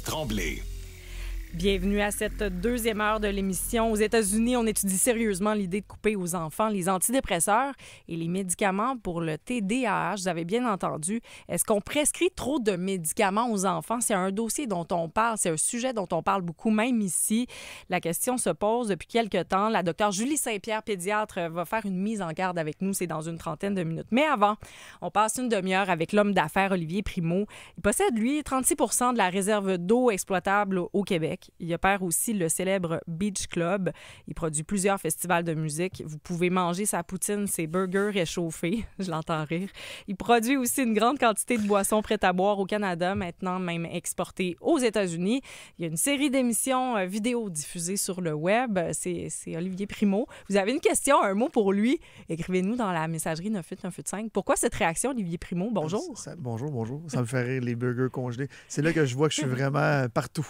Tremblay. Bienvenue à cette deuxième heure de l'émission. Aux États-Unis, on étudie sérieusement l'idée de couper aux enfants les antidépresseurs et les médicaments pour le TDAH. Vous avez bien entendu. Est-ce qu'on prescrit trop de médicaments aux enfants? C'est un dossier dont on parle, c'est un sujet dont on parle beaucoup, même ici. La question se pose depuis quelque temps. La docteure Julie Saint-Pierre, pédiatre, va faire une mise en garde avec nous. C'est dans une trentaine de minutes. Mais avant, on passe une demi-heure avec l'homme d'affaires Olivier Primo. Il possède, lui, 36 % de la réserve d'eau exploitable au Québec. Il opère aussi le célèbre Beach Club. Il produit plusieurs festivals de musique. Vous pouvez manger sa poutine, ses burgers réchauffés. Je l'entends rire. Il produit aussi une grande quantité de boissons prêtes à boire au Canada, maintenant même exportées aux États-Unis. Il y a une série d'émissions vidéo diffusées sur le web. C'est Olivier Primo. Vous avez une question, un mot pour lui? Écrivez-nous dans la messagerie 98985. Pourquoi cette réaction, Olivier Primo? Bonjour. Bonjour. Ça me fait rire, les burgers congelés. C'est là que je vois que je suis vraiment partout.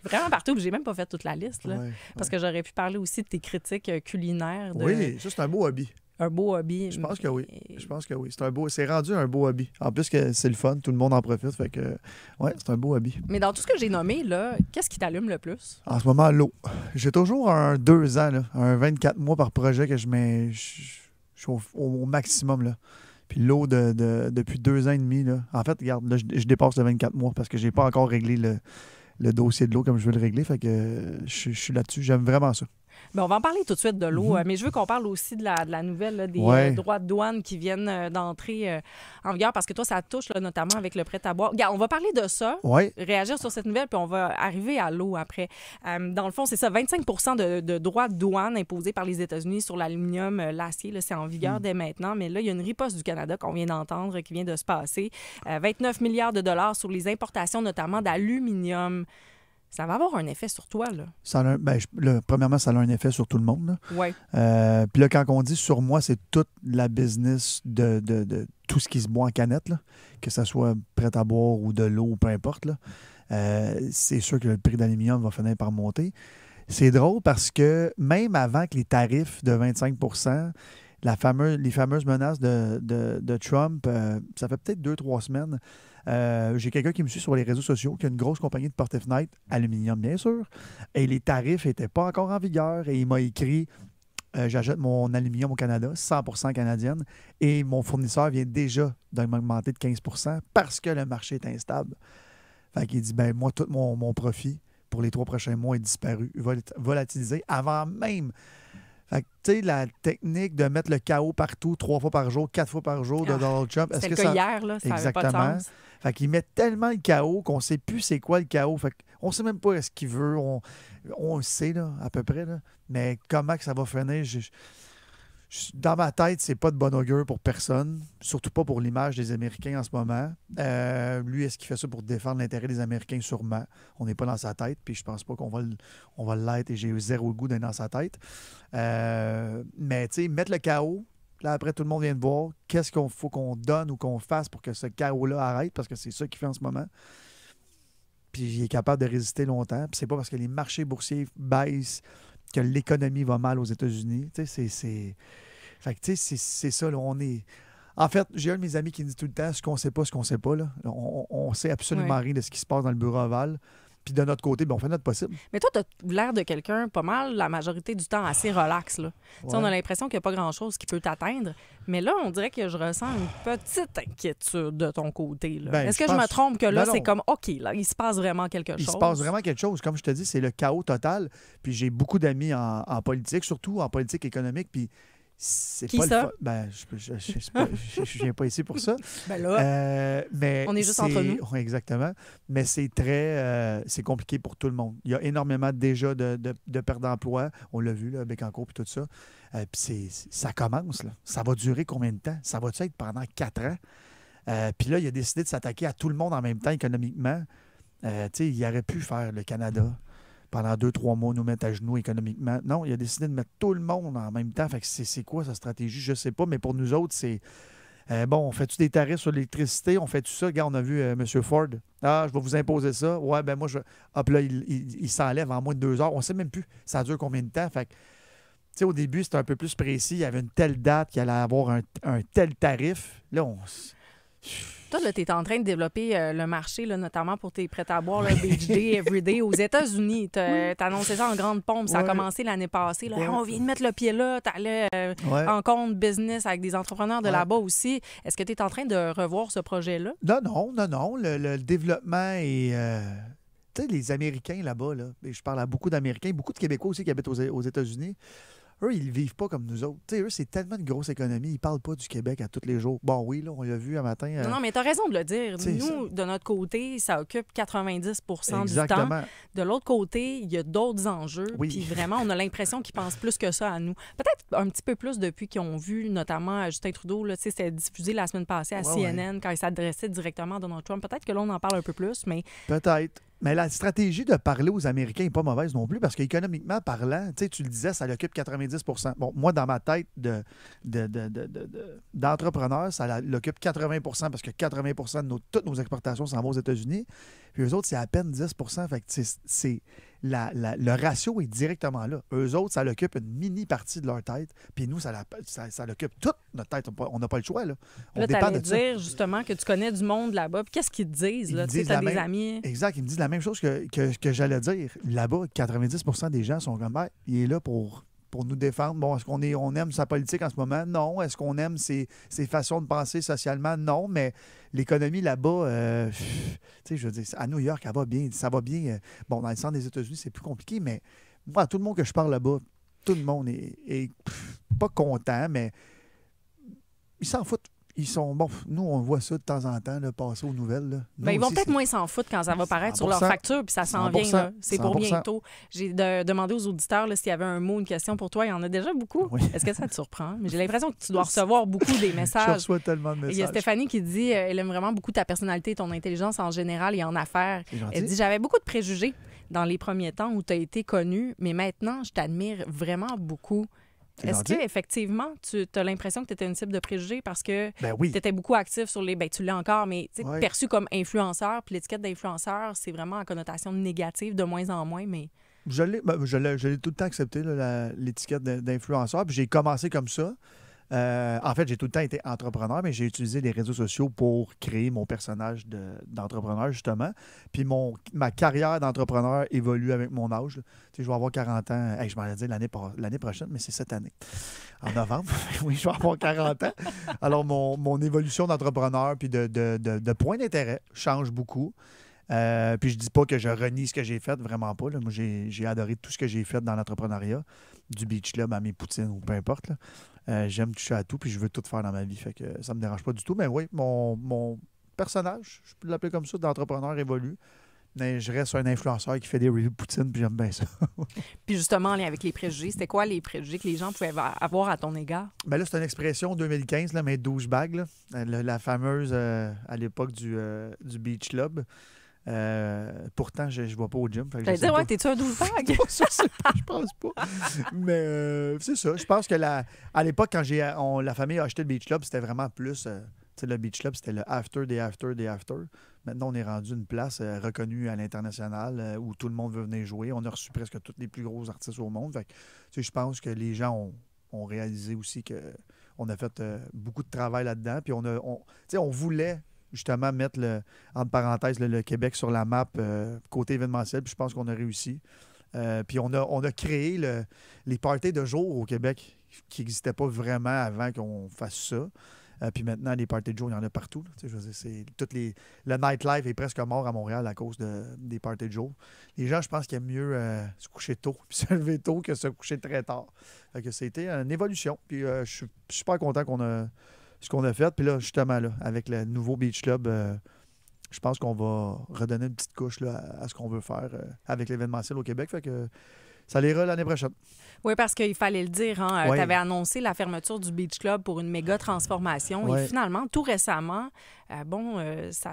Vraiment partout. J'ai même pas fait toute la liste. Là, ouais. Parce que j'aurais pu parler aussi de tes critiques culinaires. Oui, ça, c'est un beau hobby. Un beau hobby. Je pense que oui. C'est rendu un beau hobby. En plus que c'est le fun, tout le monde en profite. Fait que, ouais, c'est un beau hobby. Mais dans tout ce que j'ai nommé, là, qu'est-ce qui t'allume le plus? En ce moment, l'eau. J'ai toujours un 2 ans, là, un 24 mois par projet que je mets. Je suis au maximum, là. Puis l'eau depuis 2 ans et demi, là. En fait, regarde, là, je dépasse le 24 mois parce que j'ai pas encore réglé le dossier de l'eau comme je veux le régler. Fait que je suis là-dessus. J'aime vraiment ça. Bien, on va en parler tout de suite de l'eau, mais je veux qu'on parle aussi de la nouvelle là, des droits de douane qui viennent d'entrer en vigueur parce que toi, ça touche là, notamment avec le prêt-à-boire. Regarde, on va parler de ça, réagir sur cette nouvelle, puis on va arriver à l'eau après. Dans le fond, c'est ça, 25 % de droits de douane imposés par les États-Unis sur l'aluminium, l'acier, là, c'est en vigueur dès maintenant, mais là, il y a une riposte du Canada qu'on vient d'entendre, qui vient de se passer. 29 milliards de dollars sur les importations, notamment d'aluminium. Ça va avoir un effet sur toi, là? Premièrement, ça a un effet sur tout le monde. Oui. Puis là, quand on dit sur moi, c'est toute la business de tout ce qui se boit en canette, là, que ce soit prêt à boire ou de l'eau, peu importe. Là. C'est sûr que le prix d'aluminium va finir par monter. C'est drôle parce que même avant que les tarifs de 25 % les fameuses menaces de Trump, ça fait peut-être 2-3 semaines. J'ai quelqu'un qui me suit sur les réseaux sociaux, qui a une grosse compagnie de portes et fenêtres, aluminium bien sûr, et les tarifs n'étaient pas encore en vigueur. Et il m'a écrit j'achète mon aluminium au Canada, 100% canadienne, et mon fournisseur vient déjà de m'augmenter de 15 % parce que le marché est instable. Fait qu'il dit moi, tout mon profit pour les 3 prochains mois est disparu, volatilisé avant même. Fait que, tu sais, la technique de mettre le chaos partout, 3 fois par jour, 4 fois par jour de Donald Trump. C'est le cas hier, là, ça n'avait pas de sens. Fait qu'il met tellement le chaos qu'on ne sait plus c'est quoi le chaos. Fait qu'on ne sait même pas ce qu'il veut. On le sait, là, à peu près. Là. Mais comment que ça va finir, dans ma tête, c'est pas de bon augure pour personne, surtout pas pour l'image des Américains en ce moment. Lui, est-ce qu'il fait ça pour défendre l'intérêt des Américains? Sûrement. On n'est pas dans sa tête, puis je pense pas qu'on va l'être et j'ai zéro goût d'être dans sa tête. Mais, tu sais, mettre le chaos, là, après, tout le monde vient de voir qu'est-ce qu'il faut qu'on donne ou qu'on fasse pour que ce chaos-là arrête, parce que c'est ça qu'il fait en ce moment. Puis il est capable de résister longtemps. Puis c'est pas parce que les marchés boursiers baissent que l'économie va mal aux États-Unis. Tu sais, fait que, tu sais, c'est ça, là, on est... En fait, j'ai un de mes amis qui me dit tout le temps ce qu'on sait pas, là. On sait absolument rien de ce qui se passe dans le bureau ovale. Puis de notre côté, on fait notre possible. Mais toi, tu as l'air de quelqu'un pas mal, la majorité du temps, assez relax. Là. Ouais. On a l'impression qu'il n'y a pas grand-chose qui peut t'atteindre. Mais là, on dirait que je ressens une petite inquiétude de ton côté. Là. Est-ce que je me trompe que là, c'est comme, OK, là, il se passe vraiment quelque chose? Il se passe vraiment quelque chose. Comme je te dis, c'est le chaos total. Puis j'ai beaucoup d'amis en politique, surtout en politique économique. Puis c'est qui pas ça? Je viens pas ici pour ça. Ben là, mais on est juste entre nous. Oui, exactement. Mais c'est c'est compliqué pour tout le monde. Il y a énormément déjà de pertes d'emploi. On l'a vu, là, Bécancour et tout ça. Puis ça commence. Là. Ça va durer combien de temps? Ça va-tu être pendant 4 ans? Puis là, il a décidé de s'attaquer à tout le monde en même temps économiquement. Il aurait pu faire le Canada pendant 2-3 mois, nous mettre à genoux économiquement. Non, il a décidé de mettre tout le monde en même temps. Fait que c'est quoi sa stratégie? Je ne sais pas, mais pour nous autres, c'est... on fait-tu des tarifs sur l'électricité? On fait-tu ça? Regarde, on a vu M. Ford. Ah, je vais vous imposer ça. Ouais, moi, hop là, il s'enlève en moins de 2 heures. On ne sait même plus ça dure combien de temps. Fait que, tu sais, au début, c'était un peu plus précis. Il y avait une telle date qu'il allait avoir un tel tarif. Là, Toi, tu es en train de développer le marché, là, notamment pour tes prêts-à-boire, le Beach Day, Everyday, aux États-Unis. Tu as annoncé ça en grande pompe. Ça a commencé l'année passée. Là. Ouais. On vient de mettre le pied là. Tu allais en compte business avec des entrepreneurs de là-bas aussi. Est-ce que tu es en train de revoir ce projet-là? Non. Le développement est... tu sais, les Américains là-bas, là, et je parle à beaucoup d'Américains, beaucoup de Québécois aussi qui habitent aux États-Unis. Eux, ils ne vivent pas comme nous autres. Tu sais, eux, c'est tellement une grosse économie. Ils ne parlent pas du Québec à tous les jours. Bon, oui, là, on l'a vu un matin. Non, mais tu as raison de le dire. Nous, ça. de notre côté, ça occupe 90 Exactement. du temps. De l'autre côté, il y a d'autres enjeux. Oui. Puis vraiment, on a l'impression qu'ils pensent plus que ça à nous. Peut-être un petit peu plus depuis qu'ils ont vu, notamment Justin Trudeau, là, c'était diffusé la semaine passée à CNN quand il s'adressait directement à Donald Trump. Peut-être que là, on en parle un peu plus, mais... Peut-être. Mais la stratégie de parler aux Américains n'est pas mauvaise non plus parce qu'économiquement parlant, tu le disais, ça l'occupe 90 %. Bon, moi, dans ma tête d'entrepreneur, ça l'occupe 80 % parce que 80 % de toutes nos exportations s'en vont aux États-Unis. Puis eux autres, c'est à peine 10 %. Fait que le ratio est directement là. Eux autres, ça l'occupe une mini-partie de leur tête. Puis nous, ça l'occupe toute notre tête. On n'a pas le choix. Là, tu allais dire justement que tu connais du monde là-bas. Puis qu'est-ce qu'ils te disent? Tu as des amis. Exact. Ils me disent la même chose que j'allais dire. Là-bas, 90 % des gens sont comme, il est là pour nous défendre. Bon, est-ce qu'on aime sa politique en ce moment? Non. Est-ce qu'on aime ses façons de penser socialement? Non. Mais l'économie là-bas, tu sais, je veux dire, à New York, ça va bien. Bon, dans le centre des États-Unis, c'est plus compliqué, mais moi, tout le monde que je parle là-bas, tout le monde est pas content, mais ils s'en foutent. Ils sont... Bon, nous, on voit ça de temps en temps, là, passer aux nouvelles. Là. Bien, ils vont peut-être moins s'en foutre quand ça va paraître sur leur facture, puis ça s'en vient. Là. C'est pour bientôt. J'ai demandé aux auditeurs là, s'il y avait un mot, une question pour toi. Il y en a déjà beaucoup. Oui. Est-ce que ça te surprend? Mais j'ai l'impression que tu dois recevoir beaucoup des messages. Je reçois tellement de messages. Il y a Stéphanie qui dit elle aime vraiment beaucoup ta personnalité et ton intelligence en général et en affaires. Elle dit j'avais beaucoup de préjugés dans les premiers temps où tu as été connue, mais maintenant, je t'admire vraiment beaucoup. Est-ce qu'effectivement, tu as l'impression que tu étais une cible de préjugés parce que tu étais beaucoup actif sur les... Ben, tu l'es encore, mais perçu comme influenceur, puis l'étiquette d'influenceur, c'est vraiment en connotation négative de moins en moins, mais... Je l'ai tout le temps accepté, là, l'étiquette d'influenceur, puis j'ai commencé comme ça. En fait, j'ai tout le temps été entrepreneur, mais j'ai utilisé les réseaux sociaux pour créer mon personnage d'entrepreneur, justement. Puis ma carrière d'entrepreneur évolue avec mon âge. Tu sais, je vais avoir 40 ans. Hey, je m'en ai dit l'année prochaine, mais c'est cette année. En novembre. Oui, je vais avoir 40 ans. Alors, mon évolution d'entrepreneur puis de point d'intérêt change beaucoup. Puis je dis pas que je renie ce que j'ai fait, vraiment pas. Là. Moi, j'ai adoré tout ce que j'ai fait dans l'entrepreneuriat, du Beach Club à mes poutines ou peu importe. Là. J'aime toucher à tout, puis je veux tout faire dans ma vie. Fait que ça me dérange pas du tout. Mais oui, mon personnage, je peux l'appeler comme ça, d'entrepreneur évolue. Mais je reste un influenceur qui fait des reviews de poutine, puis j'aime bien ça. Puis justement, en lien avec les préjugés, c'était quoi les préjugés que les gens pouvaient avoir à ton égard? Bien là, c'est une expression 2015, là, mais douchebag, la fameuse à l'époque du Beach Club. Pourtant, je ne vais pas au gym. J'allais dire, t'es-tu un douchebag? Je pense pas. Mais c'est ça. Je pense que à l'époque, quand la famille a acheté le Beach Club, c'était vraiment plus... le Beach Club, c'était le after des after des after. Maintenant, on est rendu une place reconnue à l'international où tout le monde veut venir jouer. On a reçu presque tous les plus gros artistes au monde. Fait que, je pense que les gens ont réalisé aussi qu'on a fait beaucoup de travail là-dedans. Puis on voulait... justement mettre entre parenthèses le Québec sur la map côté événementiel, puis je pense qu'on a réussi. Puis on a créé les parties de jour au Québec qui n'existaient pas vraiment avant qu'on fasse ça. Puis maintenant, les parties de jour, il y en a partout. Je veux dire, le nightlife est presque mort à Montréal à cause des parties de jour. Les gens, je pense qu'ils aiment mieux se coucher tôt puis se lever tôt que se coucher très tard. Fait que c'était une évolution. Puis je suis super content ce qu'on a fait. Puis là, justement, là, avec le nouveau Beach Club, je pense qu'on va redonner une petite couche là, à ce qu'on veut faire avec l'événementiel au Québec. Fait que ça l'ira l'année prochaine. Oui, parce qu'il fallait le dire. Hein, tu avais annoncé la fermeture du Beach Club pour une méga transformation. Et finalement, tout récemment, ça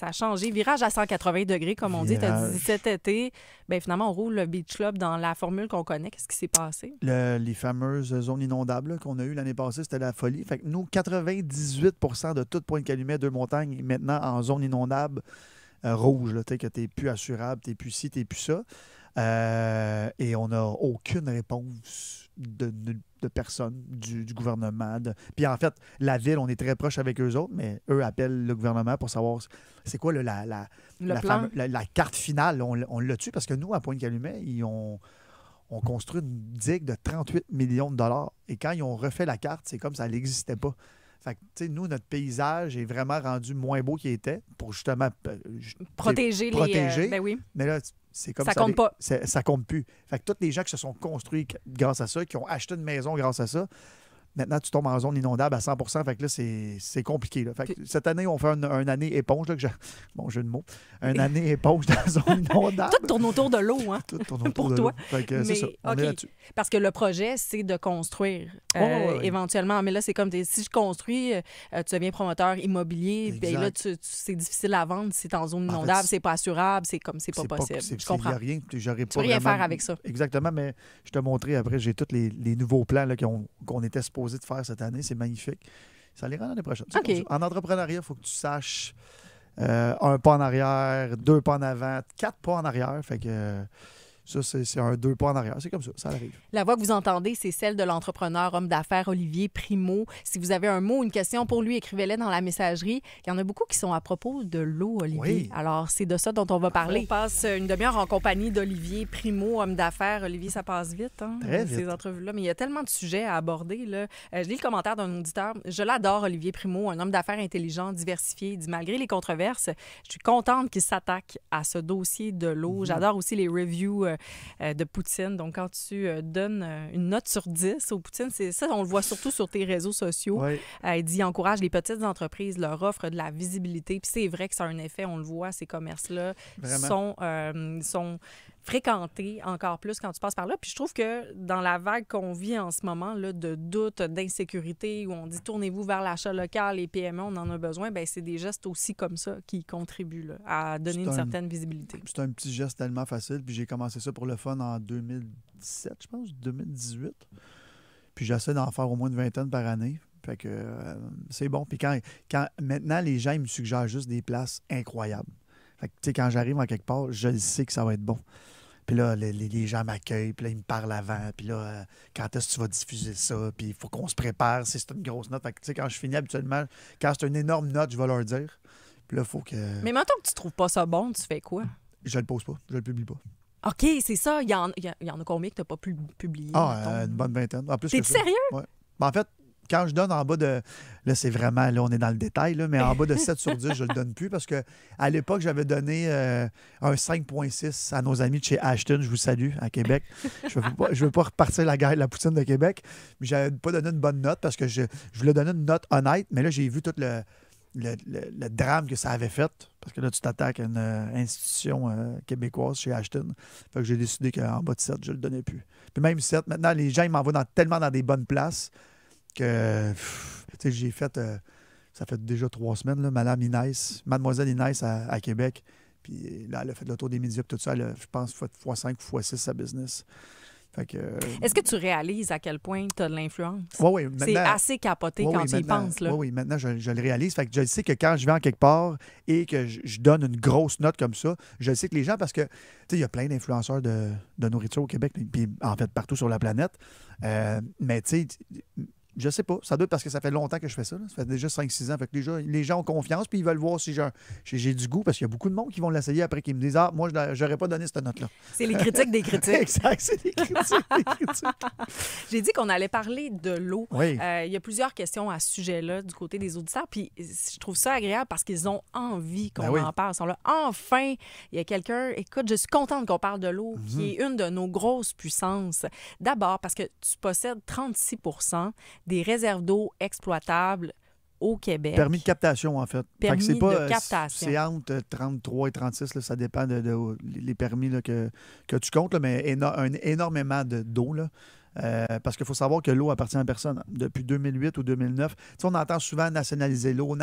a changé. Virage à 180 degrés, comme on dit. Tu as dit cet été. Bien, finalement, on roule le Beach Club dans la formule qu'on connaît. Qu'est-ce qui s'est passé? Les fameuses zones inondables qu'on a eues l'année passée, c'était la folie. Fait que nous, 98 % de toute Pointe-Calumet, Deux-Montagnes, est maintenant en zone inondable. rouge, là, que tu n'es plus assurable, tu n'es plus ci, tu n'es plus ça. Et on n'a aucune réponse de personne, du gouvernement. Puis en fait, la ville, on est très proche avec eux autres, mais eux appellent le gouvernement pour savoir c'est quoi la carte finale. On l'a-tu? Parce que nous, à Pointe-Calumet, on construit une digue de 38 millions de dollars. Et quand ils ont refait la carte, c'est comme ça n'existait pas. Fait que, tu sais, nous, notre paysage est vraiment rendu moins beau qu'il était pour justement protéger. Ben oui. Mais là, c'est comme ça compte pas. Ça compte plus. Fait que tous les gens qui se sont construits grâce à ça, qui ont acheté une maison grâce à ça, maintenant, tu tombes en zone inondable à 100 %. Fait que là, c'est compliqué. Là. Fait que cette année, on fait une année éponge. Là, bon, jeu de mots. Une année éponge dans la zone inondable. Tout tourne autour de l'eau, hein? Tout tourne autour pour de toi. l'eau. Fait que c'est ça. On est là-dessus. Parce que le projet, c'est de construire éventuellement. Mais là, c'est comme si je construis, tu deviens promoteur immobilier. Puis là, c'est difficile à vendre. Si tu es en zone inondable, c'est pas assurable. C'est comme c'est pas possible. Je comprends. Il n'y a rien. Tu peux rien faire avec ça. Exactement. Mais je te montrerai après. J'ai tous les nouveaux plans là, qu'on était supposé de faire cette année. C'est magnifique. Ça les rend l'année prochaine. Okay. En entrepreneuriat, il faut que tu saches un pas en arrière, 2 pas en avant, 4 pas en arrière. Fait que ça, c'est un 2 pas en arrière. C'est comme ça arrive. La voix que vous entendez, c'est celle de l'entrepreneur, homme d'affaires Olivier Primo. Si vous avez un mot, une question pour lui, écrivez-les dans la messagerie. Il y en a beaucoup qui sont à propos de l'eau, Olivier. Oui. Alors, c'est de ça dont on va parler. On passe une demi-heure en compagnie d'Olivier Primo, homme d'affaires. Olivier, ça passe vite, hein? Très vite. Ces entrevues-là. Mais il y a tellement de sujets à aborder, là. Je lis le commentaire d'un auditeur. Je l'adore, Olivier Primo, un homme d'affaires intelligent, diversifié. Il dit, malgré les controverses, je suis contente qu'il s'attaque à ce dossier de l'eau. J'adore aussi les reviews de Poutine. Donc, quand tu donnes une note sur 10 au Poutine, c'est ça, on le voit surtout sur tes réseaux sociaux. Oui. Il dit encourage les petites entreprises, leur offre de la visibilité. Puis c'est vrai que ça a un effet, on le voit, ces commerces-là sont fréquentés encore plus quand tu passes par là. Puis je trouve que dans la vague qu'on vit en ce moment, là, de doute, d'insécurité, où on dit tournez-vous vers l'achat local, les PME, on en a besoin, bien, c'est des gestes aussi comme ça qui contribuent là, à donner une certaine visibilité. C'est un petit geste tellement facile. Puis j'ai commencé ça pour le fun en 2017, je pense, 2018. Puis j'essaie d'en faire au moins une vingtaine par année. Fait que c'est bon. Puis quand maintenant, les gens ils me suggèrent juste des places incroyables. Fait que, tu sais, quand j'arrive en quelque part, je le sais que ça va être bon. Puis là, les gens m'accueillent, puis là, ils me parlent avant, puis là, quand est-ce que tu vas diffuser ça? Puis il faut qu'on se prépare, si c'est une grosse note. Fait que, tu sais, quand je finis habituellement, quand c'est une énorme note, je vais leur dire. Puis là, il faut que... Mais maintenant que tu trouves pas ça bon, tu fais quoi? Je le pose pas, je le publie pas. OK, c'est ça. Il y en a combien que tu n'as pas pu publier? Une bonne vingtaine. T'es sérieux? Ouais. Ben, en fait, quand je donne en bas de... Là, c'est vraiment... Là, on est dans le détail, là, mais en bas de 7 sur 10, je le donne plus parce qu'à l'époque, j'avais donné un 5,6 à nos amis de chez Ashton. Je vous salue, à Québec. Je veux pas repartir la guerre de la poutine de Québec, mais j'avais pas donné une bonne note parce que je voulais donner une note honnête, mais là, j'ai vu tout le drame que ça avait fait, parce que là, tu t'attaques à une institution québécoise chez Ashton. Fait que j'ai décidé qu'en bas de 7, je le donnais plus. Puis même 7, maintenant, les gens, ils m'envoient tellement dans des bonnes places que, tu sais, j'ai fait, ça fait déjà 3 semaines, là, Mademoiselle Inès à Québec. Puis là, elle a fait le tour des médias, tout ça. Elle a, je pense, fait x5 ou x6 sa business. Fait que, est-ce que tu réalises à quel point tu as de l'influence? Oui, c'est assez capoté quand tu y penses. Oui, maintenant, je le réalise. Fait que je sais que quand je vais en quelque part et que je donne une grosse note comme ça, je sais que les gens, parce que, tu sais, il y a plein d'influenceurs de nourriture au Québec, puis en fait, partout sur la planète. Mais, tu sais, je sais pas. Ça doit être parce que ça fait longtemps que je fais ça. Là. Ça fait déjà 5-6 ans. Fait que les gens ont confiance puis ils veulent voir si j'ai du goût parce qu'il y a beaucoup de monde qui vont l'essayer après qui me disent « Ah, moi, je n'aurais pas donné cette note-là. » C'est les critiques des critiques. Exact, c'est les critiques des critiques. J'ai dit qu'on allait parler de l'eau. Oui. Il y a plusieurs questions à ce sujet-là du côté des auditeurs. Puis je trouve ça agréable parce qu'ils ont envie qu'on en parle. Ils sont là. Enfin, il y a quelqu'un... Écoute, je suis contente qu'on parle de l'eau, qui est une de nos grosses puissances. D'abord parce que tu possèdes 36 % des réserves d'eau exploitables au Québec. Permis de captation, en fait. Permis de captation. C'est entre 33 et 36, là, ça dépend les permis là, que tu comptes, là, mais énormément d'eau. Là. Parce qu'il faut savoir que l'eau appartient à personne. Depuis 2008 ou 2009, tu sais, on entend souvent nationaliser l'eau.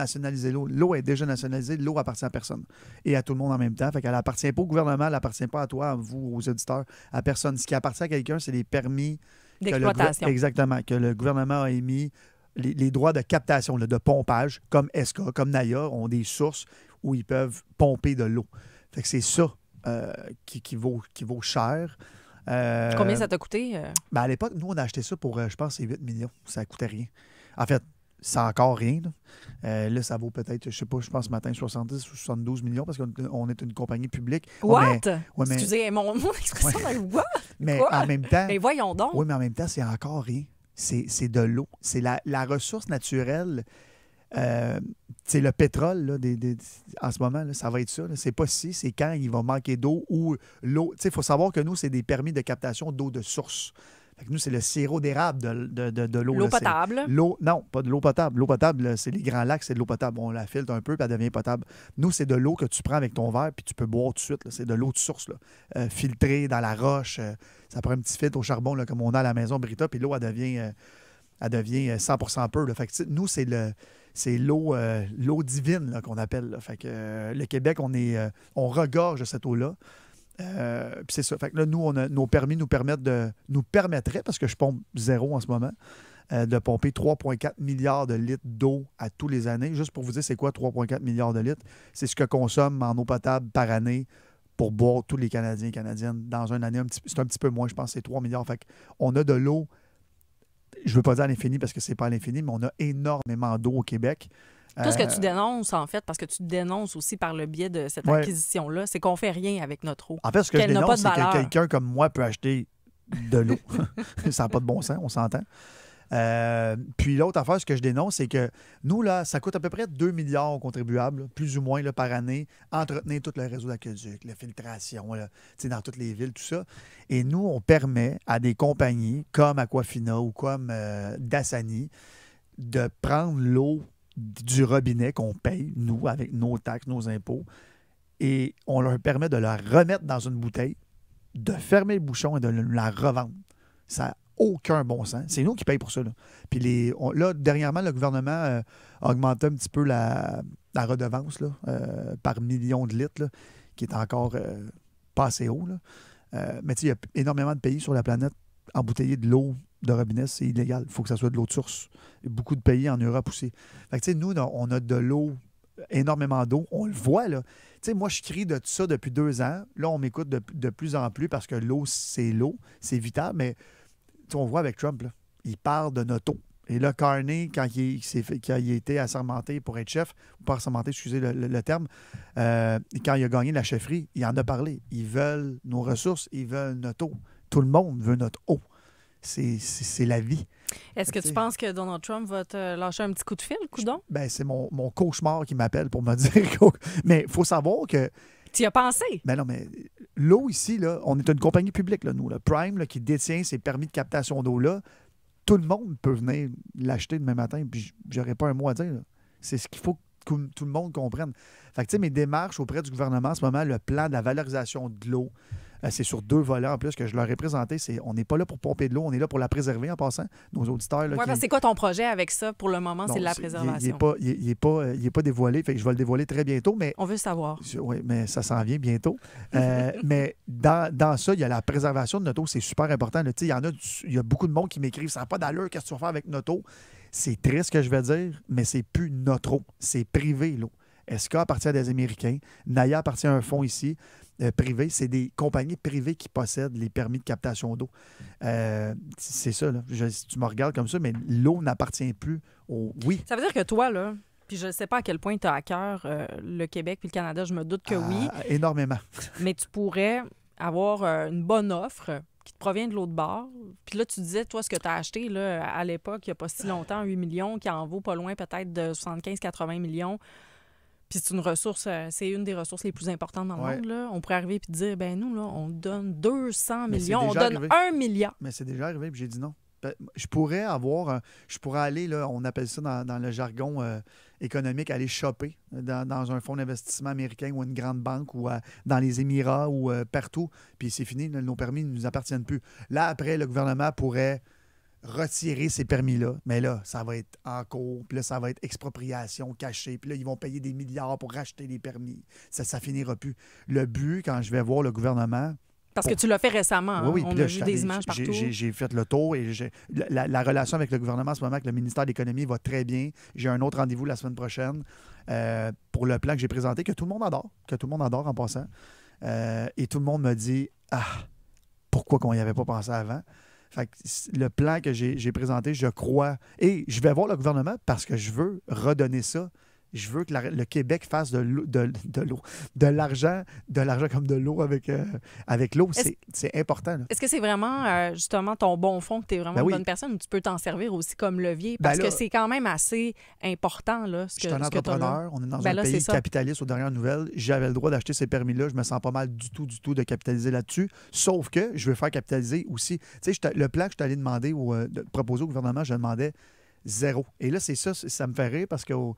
L'eau est déjà nationalisée, l'eau appartient à personne. Et à tout le monde en même temps. Fait qu'elle appartient pas au gouvernement, elle appartient pas à toi, à vous, aux éditeurs, à personne. Ce qui appartient à quelqu'un, c'est les permis d'exploitation. Exactement, que le gouvernement a émis. Les droits de captation, là, de pompage, comme ESCA, comme NAIA, ont des sources où ils peuvent pomper de l'eau. Fait que c'est ça qui vaut cher. Combien ça t'a coûté? Ben à l'époque, nous, on a acheté ça pour, je pense, c'est 8 millions. Ça ne coûtait rien. En fait, c'est encore rien. Là, ça vaut peut-être, je sais pas, je pense ce matin 70 ou 72 millions parce qu'on est une compagnie publique. What? Mais, Excusez, mon expression, what? Mais Quoi? en même temps... Mais voyons donc. Oui, mais en même temps, c'est encore rien. C'est de l'eau. C'est la ressource naturelle. C'est le pétrole, là, en ce moment, là, ça va être ça. C'est pas si, c'est quand il va manquer d'eau ou l'eau. Il faut savoir que nous, c'est des permis de captation d'eau de source. Fait que nous, c'est le sirop d'érable de l'eau. L'eau potable? Non, pas de l'eau potable. L'eau potable, là, c'est les grands lacs, c'est de l'eau potable. On la filtre un peu, puis elle devient potable. Nous, c'est de l'eau que tu prends avec ton verre, puis tu peux boire tout de suite. C'est de l'eau de source, là. Filtrée dans la roche. Ça prend un petit filtre au charbon, là, comme on a à la maison Brita, puis l'eau, elle devient 100% pure. Là. Fait que, nous, c'est l'eau divine là, qu'on appelle. Là. Fait que le Québec, on regorge de cette eau-là. Puis c'est ça. Fait que là, nous, nos permis nous permettraient, parce que je pompe zéro en ce moment, de pomper 3,4 milliards de litres d'eau à tous les années. Juste pour vous dire, c'est quoi 3,4 milliards de litres? C'est ce que consomme en eau potable par année pour boire tous les Canadiens et Canadiennes dans une année. C'est un petit peu moins, je pense, c'est 3 milliards. Fait qu'on a de l'eau, je ne veux pas dire à l'infini parce que c'est pas à l'infini, mais on a énormément d'eau au Québec. Tout ce que tu dénonces, en fait, parce que tu dénonces aussi par le biais de cette acquisition-là, c'est qu'on fait rien avec notre eau. En fait, ce que je dénonce, c'est que quelqu'un comme moi peut acheter de l'eau. Ça n'a pas de bon sens, on s'entend. Puis l'autre affaire, ce que je dénonce, c'est que nous, là, ça coûte à peu près 2 milliards aux contribuables, là, plus ou moins là, par année, entretenir tout le réseau d'aqueduc, la filtration, là, dans toutes les villes, tout ça. Et nous, on permet à des compagnies comme Aquafina ou comme Dasani de prendre l'eau du robinet qu'on paye, nous, avec nos taxes, nos impôts, et on leur permet de la remettre dans une bouteille, de fermer le bouchon et de la revendre. Ça n'a aucun bon sens. C'est nous qui payons pour ça. Là. Puis là, dernièrement, le gouvernement a augmenté un petit peu la redevance là, par million de litres, là, qui est encore pas assez haut. Là. Mais il y a énormément de pays sur la planète embouteiller de l'eau de robinet, c'est illégal. Il faut que ça soit de l'eau de source. Il y a beaucoup de pays en Europe aussi. Fait que, nous, on a de l'eau, énormément d'eau. On le voit, là. Moi, je crie de tout ça depuis 2 ans. Là, on m'écoute de plus en plus parce que l'eau, c'est vital. Mais on voit avec Trump, là, il parle de notre eau. Et là, Carney, quand il a été assermenté pour être chef, ou pas assermenté, excusez le terme, quand il a gagné la chefferie, il en a parlé. Ils veulent nos ressources, ils veulent notre eau. Tout le monde veut notre eau. C'est la vie. Est-ce que tu penses que Donald Trump va te lâcher un petit coup de fil, coudon? Ben, c'est mon cauchemar qui m'appelle pour me dire. Mais il faut savoir que. Tu y as pensé? Ben non, mais l'eau ici, là, on est une compagnie publique, là, nous. Là. Prime, là, qui détient ces permis de captation d'eau-là, tout le monde peut venir l'acheter demain matin, puis j'aurais pas un mot à dire. Là. C'est ce qu'il faut que tout le monde comprenne. Fait que, mes démarches auprès du gouvernement en ce moment, le plan de la valorisation de l'eau, c'est sur 2 volets en plus que je leur ai présenté. On n'est pas là pour pomper de l'eau, on est là pour la préserver en passant. Nos auditeurs. Oui, c'est quoi ton projet avec ça pour le moment? C'est de la préservation. Il n'est pas dévoilé. Fait que je vais le dévoiler très bientôt. Mais, on veut savoir. Oui, mais ça s'en vient bientôt. Mais dans ça, il y a la préservation de notre eau. C'est super important. Il y a beaucoup de monde qui m'écrivent ça n'a pas d'allure, qu'est-ce que tu vas faire avec notre eau? C'est triste ce que je vais dire, mais c'est plus notre eau. C'est privé, l'eau. SK appartient à des Américains. Naya appartient à un fonds ici. Privé, c'est des compagnies privées qui possèdent les permis de captation d'eau. C'est ça, là. Tu me regardes comme ça, mais l'eau n'appartient plus au... Oui. Ça veut dire que toi, là, puis je ne sais pas à quel point tu as à cœur le Québec puis le Canada, je me doute que oui. Énormément. Mais tu pourrais avoir une bonne offre qui te provient de l'autre bord. Puis là, tu disais, toi, ce que tu as acheté là, à l'époque, il n'y a pas si longtemps, 8 millions, qui en vaut pas loin peut-être de 75-80 millions. Puis c'est une ressource, c'est une des ressources les plus importantes dans le monde. Là. On pourrait arriver et dire, ben nous, là, on donne 200 millions, on donne 1 milliard. Mais c'est déjà arrivé, puis j'ai dit non. Je pourrais aller, là, on appelle ça dans le jargon économique, aller shopper dans un fonds d'investissement américain ou une grande banque ou dans les Émirats ou partout. Puis c'est fini, nos permis ne nous appartiennent plus. Là, après, le gouvernement pourrait retirer ces permis-là. Mais là, ça va être en cours. Puis là, ça va être expropriation cachée. Puis là, ils vont payer des milliards pour racheter les permis. Ça finira plus. Le but, quand je vais voir le gouvernement... Parce que tu l'as fait récemment. Hein? Oui, On a vu des images partout. J'ai fait le tour et la relation avec le gouvernement en ce moment, avec le ministère de l'Économie, va très bien. J'ai un autre rendez-vous la semaine prochaine pour le plan que j'ai présenté, que tout le monde adore en passant. Et tout le monde me dit « Ah, pourquoi qu'on n'y avait pas pensé avant? » Fait que le plan que j'ai présenté, je crois, et je vais voir le gouvernement parce que je veux redonner ça. Je veux que le Québec fasse de l'argent comme de l'eau avec l'eau. C'est important. Là. Est-ce que c'est vraiment justement ton bon fond, que tu es vraiment une bonne personne, ou tu peux t'en servir aussi comme levier? Parce que c'est quand même assez important. Là, je suis un entrepreneur. On est dans un pays capitaliste aux dernières nouvelles. J'avais le droit d'acheter ces permis-là. Je me sens pas mal du tout de capitaliser là-dessus. Sauf que je veux faire capitaliser aussi. Tu sais, le plan que je t'allais demander ou de proposer au gouvernement, je demandais 0. Et là, c'est ça me fait rire parce qu'au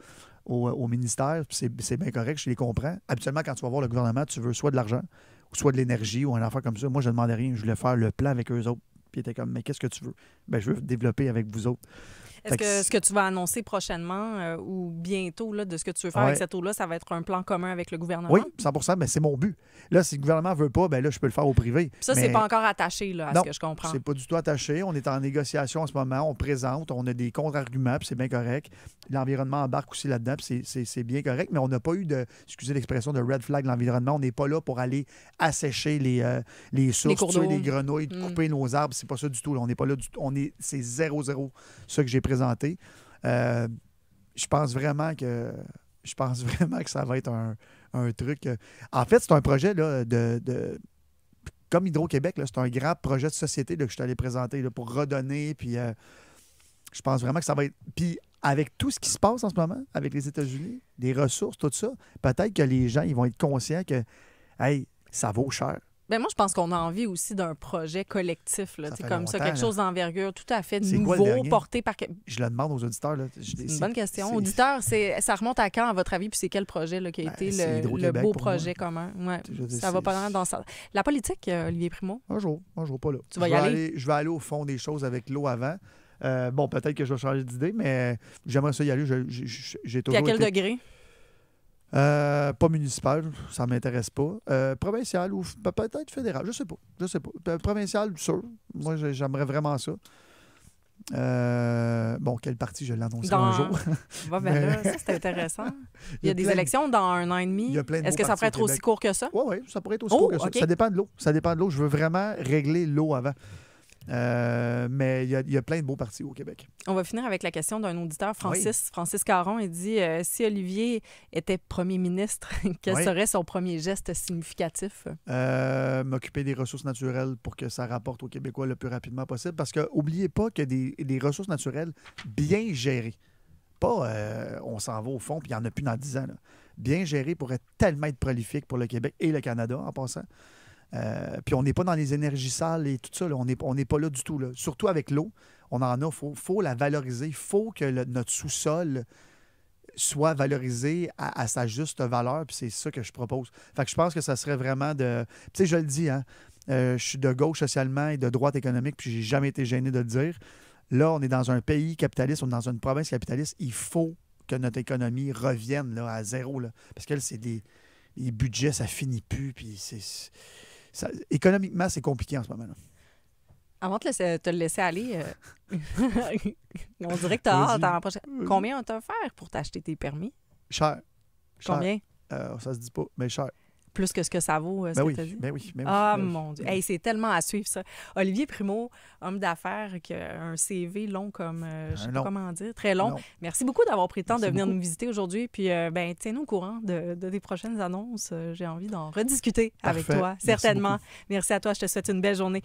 ministère, c'est bien correct, je les comprends. Habituellement, quand tu vas voir le gouvernement, tu veux soit de l'argent, ou soit de l'énergie, ou un affaire comme ça. Moi, je ne demandais rien, je voulais faire le plan avec eux autres. Puis ils étaient comme, mais qu'est-ce que tu veux? Ben, je veux développer avec vous autres. Est-ce que ce que tu vas annoncer prochainement ou bientôt là, de ce que tu veux faire avec cette eau-là, ça va être un plan commun avec le gouvernement? Oui, 100%, mais c'est mon but. Là, si le gouvernement ne veut pas, ben là, je peux le faire au privé. Puis ça, c'est pas encore attaché là, à ce que je comprends. C'est pas du tout attaché. On est en négociation en ce moment. On présente, on a des contre-arguments, puis c'est bien correct. L'environnement embarque aussi là-dedans, puis c'est bien correct, mais on n'a pas eu excusez l'expression, de red flag de l'environnement. On n'est pas là pour aller assécher les sources, tuer les grenouilles, couper nos arbres. C'est pas ça du tout. Là. On n'est pas là du tout. C'est 0-0 ce que j'ai présenté. Je pense vraiment que ça va être un truc. En fait, c'est un projet là, comme Hydro-Québec, là, c'est un grand projet de société là, que je suis allé présenter là, pour redonner. Puis je pense vraiment que ça va être. Puis avec tout ce qui se passe en ce moment, avec les États-Unis, les ressources, tout ça, peut-être que les gens ils vont être conscients que hey, ça vaut cher. Ben moi, je pense qu'on a envie aussi d'un projet collectif, là, comme ça, quelque chose d'envergure tout à fait nouveau, porté par... Je le demande aux auditeurs. Là. C'est une bonne question. Auditeurs, ça remonte à quand, à votre avis, puis c'est quel projet là, qui a été le beau projet commun? Ouais. Ça va pas dans ça. La politique, Olivier Primo? Un jour, pas là. Tu vas y aller? Je vais aller au fond des choses avec l'eau avant. Bon, peut-être que je vais changer d'idée, mais j'aimerais ça y aller. J'ai toujours puis à quel degré? Pas municipal, ça ne m'intéresse pas. Provincial ou peut-être fédéral, je sais pas. Provincial, sûr. Moi, j'aimerais vraiment ça. Bon, quel parti je l'annoncerai un jour. Là, ça, c'est intéressant. Il y a des élections dans 1 an et demi. Est-ce que ça pourrait être aussi court que ça? Oui, ça pourrait être aussi court que ça. Ça dépend de l'eau. Je veux vraiment régler l'eau avant. Mais il y a plein de beaux partis au Québec. On va finir avec la question d'un auditeur, Francis Caron. Il dit si Olivier était premier ministre, quel serait son premier geste significatif? M'occuper des ressources naturelles pour que ça rapporte aux Québécois le plus rapidement possible. Parce que n'oubliez pas que des ressources naturelles bien gérées, pas on s'en va au fond puis il n'y en a plus dans 10 ans. Là. Bien gérées pourraient tellement être prolifiques pour le Québec et le Canada en passant. Puis on n'est pas dans les énergies sales et tout ça. Là. On n'est pas là du tout. Là. Surtout avec l'eau, on en a. Il faut la valoriser. Il faut que notre sous-sol soit valorisé à sa juste valeur. Puis c'est ça que je propose. Fait que je pense que ça serait vraiment de... Tu sais, je le dis, hein, je suis de gauche socialement et de droite économique, puis j'ai jamais été gêné de le dire. Là, on est dans un pays capitaliste, on est dans une province capitaliste. Il faut que notre économie revienne là, à zéro. Là. Parce que là, c'est les budgets, ça finit plus. Puis économiquement, c'est compliqué en ce moment. Là. Avant de te le laisser aller, on dirait que tu as hâte. Combien on t'a offert pour t'acheter tes permis? Cher. Combien? Ça se dit pas, mais cher. Plus que ce que ça vaut, ce que tu as dit? Ben oui. Mon Dieu. Hey, c'est tellement à suivre, ça. Olivier Primo, homme d'affaires qui a un CV long comme, je sais pas comment dire, très long. Merci beaucoup d'avoir pris le temps de venir nous visiter aujourd'hui. Puis, tiens-nous au courant de tes prochaines annonces. J'ai envie d'en rediscuter avec toi, certainement. Merci à toi. Je te souhaite une belle journée.